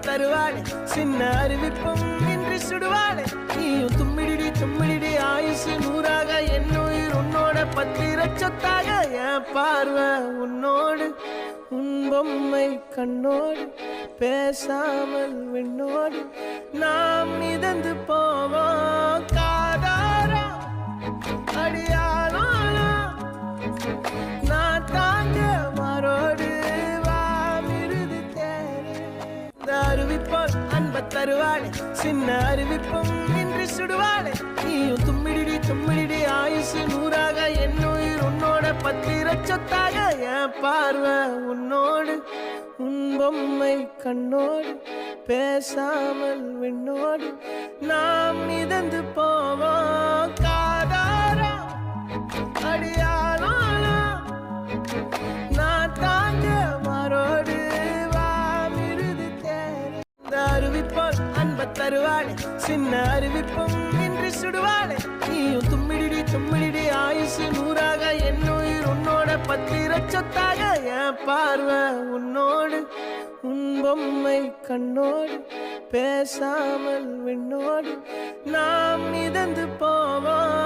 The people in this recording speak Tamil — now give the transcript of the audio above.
தருவாளே சின்ன அறிவிப்பும் இன்றி சுடுவாளே நீயும் தும்மிடி தும்மிடி ஆயுசு நூறாக என்னுயிர் உன்னோட பத்திர சொத்தாக என் பார்வை உன்னோடு உன் பொம்மை கண்ணோடு பேசாமல் விண்ணோடு நாம் மிதந்து போவோம் காதாரா அடியாளோ நான் தாங்க மாறோடு வாமிருது தேரே அறிவிப்போல் அன்ப தருவாளே சின்ன அறிவிப்பும் இன்றி சுடுவாளே நீயும் தும்மிடி தும்மிடி ஆயுசு நூறாக என்னுயிர் உன்னோட பத்திர சொத்தாக என் பார்வை உன்னோடு உன் பொம்மை கண்ணோடு பேசாமல் விண்ணோடு நாம் மிதந்து போவோம் காதாரா அடியாளோ நான் தாங்க மாறோடு வாமிருது தேரே அறிவிப்போல் அன்ப தருவாளே சின்ன அறிவிப்பும் இன்றி சுடுவாளே நீயும் தும்மிடி தும்மிடி ஆயுசு நூறாக என்னுயிர் உன்னோட பத்திர சொத்தாக என் பார்வை உன்னோடு உன் பொம்மை கண்ணோடு பேசாமல் விண்ணோடு நாம் மிதந்து போவோம்